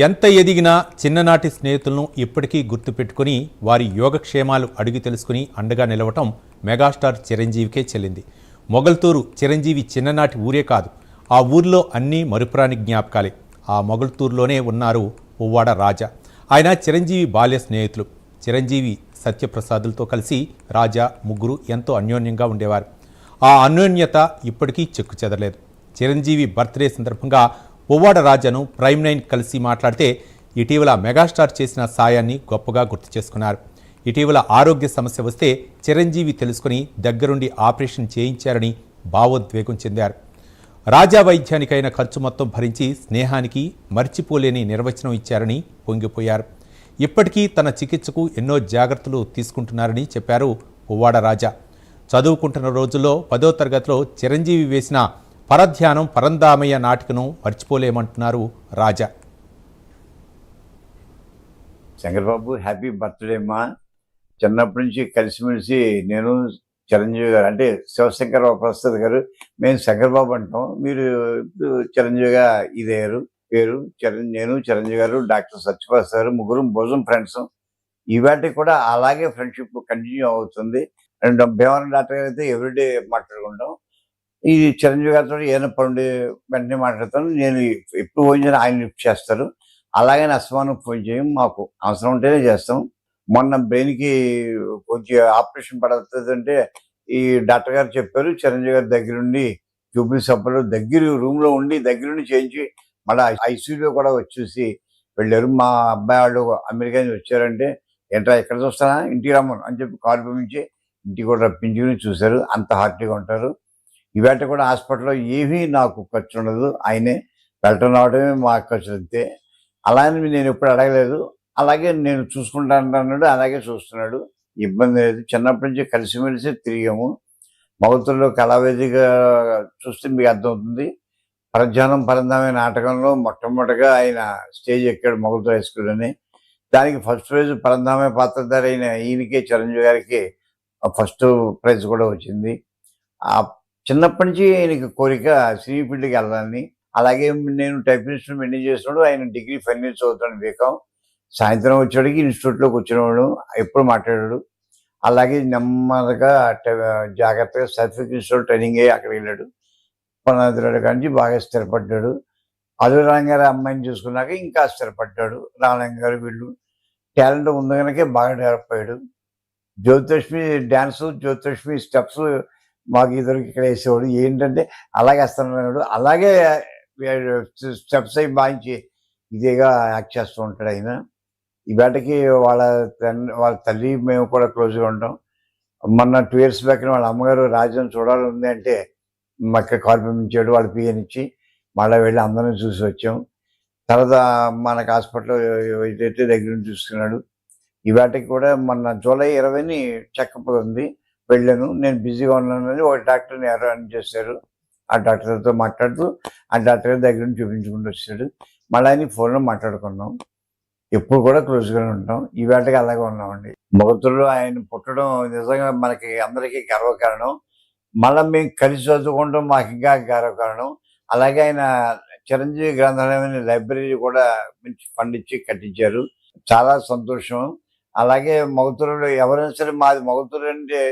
ఎంత ఎదిగినా చిన్ననాటి స్నేహితులను ఇప్పటికీ గుర్తుపెట్టుకుని వారి యోగక్షేమాలు అడిగి తెలుసుకుని అండగా నిలవటం మెగాస్టార్ చిరంజీవికే చెల్లింది. మొగల్తూరు చిరంజీవి చిన్ననాటి ఊరే కాదు, ఆ ఊర్లో అన్నీ మరుపురాని జ్ఞాపకాలే. ఆ మొగల్తూరులోనే ఉన్నారు పువ్వాడ రాజా. ఆయన చిరంజీవి బాల్య స్నేహితులు. చిరంజీవి సత్యప్రసాదులతో కలిసి రాజా ముగ్గురు ఎంతో అన్యోన్యంగా ఉండేవారు. ఆ అన్యోన్యత ఇప్పటికీ చెక్కు చెదరలేదు. చిరంజీవి బర్త్డే సందర్భంగా పువ్వాడ రాజాను ప్రైమ్9 కలిసి మాట్లాడితే ఇటీవల మెగాస్టార్ చేసిన సాయాన్ని గొప్పగా గుర్తు చేసుకున్నారు. ఇటీవల ఆరోగ్య సమస్య వస్తే చిరంజీవి తెలుసుకుని దగ్గరుండి ఆపరేషన్ చేయించారని భావోద్వేగం చెందారు. రాజా వైద్యానికైన ఖర్చు మొత్తం భరించి స్నేహానికి మర్చిపోలేని నిర్వచనం ఇచ్చారని పొంగిపోయారు. ఇప్పటికీ తన చికిత్సకు ఎన్నో జాగ్రత్తలు తీసుకుంటున్నారని చెప్పారు పువ్వాడ రాజా. చదువుకుంటున్న రోజుల్లో 10వ తరగతిలో చిరంజీవి వేసిన పరధ్యానం పరందామయ్య నాటికను మర్చిపోలేమంటున్నారు రాజా. శంకర్బాబు హ్యాపీ బర్త్డే అమ్మా. చిన్నప్పటి నుంచి కలిసిమెలిసి నేను చిరంజీవి గారు అంటే శివశంకరరావు ప్రసాద్ గారు, మేము శంకర్బాబు అంటాం, మీరు చిరంజీవిగా ఇదయ్యారు పేరు. నేను చిరంజీవి గారు, డాక్టర్ సత్యప్రసాద్ గారు ముగ్గురు భోజనం ఫ్రెండ్స్. ఇవాటికి కూడా అలాగే ఫ్రెండ్షిప్ కంటిన్యూ అవుతుంది. అండ్ భీమవరం డాక్టర్ గారు అయితే ఎవ్రీడే మాట్లాడుకుంటాం. ఈ చిరంజీవి గారితో ఏదైనా పనుండి వెంటనే మాట్లాడతాను. నేను ఎప్పుడు ఫోన్ చేయను, ఆయన లిఫ్ట్ చేస్తారు. అలాగని అస్తమానం ఫోన్ చేయం, మాకు అవసరం ఉంటేనే చేస్తాం. మొన్న బ్రెయిన్కి కొంచెం ఆపరేషన్ పడుతుందంటే ఈ డాక్టర్ గారు చెప్పారు, చిరంజీవి గారి దగ్గరుండి జూబ్లీ సభలో దగ్గర రూమ్లో ఉండి దగ్గరుండి చేయించి మళ్ళీ ఐసీయూలో కూడా వచ్చేసి వెళ్ళారు. మా అబ్బాయి వాళ్ళు అమెరికా నుంచి వచ్చారంటే, ఏంట్రా ఎక్కడ చూస్తానా, ఇంటికి రమ్మను అని చెప్పి కారు పంపించి ఇంటికి కూడా రప్పించుకుని చూశారు. అంత హార్టీగా ఉంటారు. ఇవాటి కూడా హాస్పిటల్లో ఏమీ నాకు ఖర్చు ఉండదు, ఆయనే వెళ్ళటం రావడమే మా ఖర్చు అంతే. అలానే నేను ఎప్పుడు అడగలేదు. అలాగే నేను చూసుకుంటాను అన్నాడు, అలాగే చూస్తున్నాడు, ఇబ్బంది లేదు. చిన్నప్పటి నుంచి కలిసిమెలిసి తిరిగాము. మొగల్తూరులో కళావేదిగా చూస్తే మీకు అర్థమవుతుంది. పరధ్యానం పరంధామే నాటకంలో మొట్టమొదటిగా ఆయన స్టేజ్ ఎక్కాడు మొగల్తూరు హై స్కూల్లోనే. దానికి ఫస్ట్ ప్రైజ్ పరంధామే పాత్రధారి అయిన ఈయనకే, చిరంజీవి గారికి ఫస్ట్ ప్రైజ్ కూడా వచ్చింది. ఆ చిన్నప్పటి నుంచి ఆయనకి కోరిక సినీ ఫీల్డ్కి వెళ్ళాలని. అలాగే నేను టైపిస్ట్ మెయింటైన్ చేస్తున్నాడు, ఆయన డిగ్రీ ఫైనల్ ఇయర్ చదువుతాడు బీకాం. సాయంత్రం వచ్చేవాడికి ఇన్స్టిట్యూట్లోకి వచ్చినవాడు, ఎప్పుడు మాట్లాడాడు. అలాగే నెమ్మదిగా జాగ్రత్తగా సర్టిఫికేట్ ఇన్స్టిట్యూట్ ట్రైనింగ్ అయ్యి అక్కడికి వెళ్ళాడు. పనాదిరాడు కానీ బాగా స్థిరపడ్డాడు. అల్లురామ్ గారి అమ్మాయిని చూసుకున్నాక ఇంకా స్థిరపడ్డాడు. రామలింగ గారు వీళ్ళు టాలెంట్ ఉంది కనుక బాగా డెవలప్ అయ్యాడు. జ్యోతిలక్ష్మి డ్యాన్సు, జ్యోతిలక్ష్మి స్టెప్స్ మాకు ఇద్దరికి ఇక్కడ వేసేవాడు. ఏంటంటే అలాగే వేస్తున్నాడు, అలాగే స్టెప్స్ అయి బాగా ఇదేగా యాక్ట్ చేస్తూ ఉంటాడు ఆయన. ఈ వేటకి వాళ్ళ తల్లి మేము కూడా క్లోజ్గా ఉంటాం. మొన్న 2 years బ్యాక్ వాళ్ళ అమ్మగారు రాజ్యం చూడాలని అంటే మక్క కారు పంపించాడు, వాళ్ళ పిఎనిచ్చి మళ్ళీ వెళ్ళి అందరం చూసి వచ్చాం. తర్వాత మనకు హాస్పిటల్లో ఏదైతే దగ్గర నుంచి చూసుకున్నాడు. ఈ వేటకి కూడా మొన్న జూలై 20 చెకప్ ఉంది, వెళ్ళాను. నేను బిజీగా ఉన్నానని ఒక డాక్టర్ని అరేంజ్ చేశారు. ఆ డాక్టర్తో మాట్లాడుతూ ఆ డాక్టర్ గారి దగ్గర నుంచి చూపించుకుంటూ వచ్చాడు. మళ్ళీ ఆయన ఫోన్లో మాట్లాడుకున్నాం. ఎప్పుడు కూడా క్లోజ్గానే ఉంటాం. ఈ వేటకి అలాగే ఉన్నామండి. మొగల్తూరులో ఆయన పుట్టడం నిజంగా మనకి అందరికీ గర్వకారణం. మళ్ళీ మేము కలిసి చదువుకుంటాం, మాకు ఇంకా గర్వకారణం. అలాగే ఆయన చిరంజీవి గ్రంథాలయం లైబ్రరీ కూడా మంచి ఫండ్ ఇచ్చి కట్టించారు, చాలా సంతోషం. అలాగే మొగల్తూరులో ఎవరైనా సరే మాది మొగల్తూరు అంటే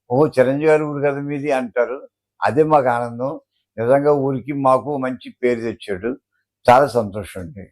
ఓహో చిరంజీవి గారి ఊరు కదా మీది అంటారు. అదే మాకు ఆనందం. నిజంగా ఊరికి మాకు మంచి పేరు తెచ్చాడు, చాలా సంతోషం అండి.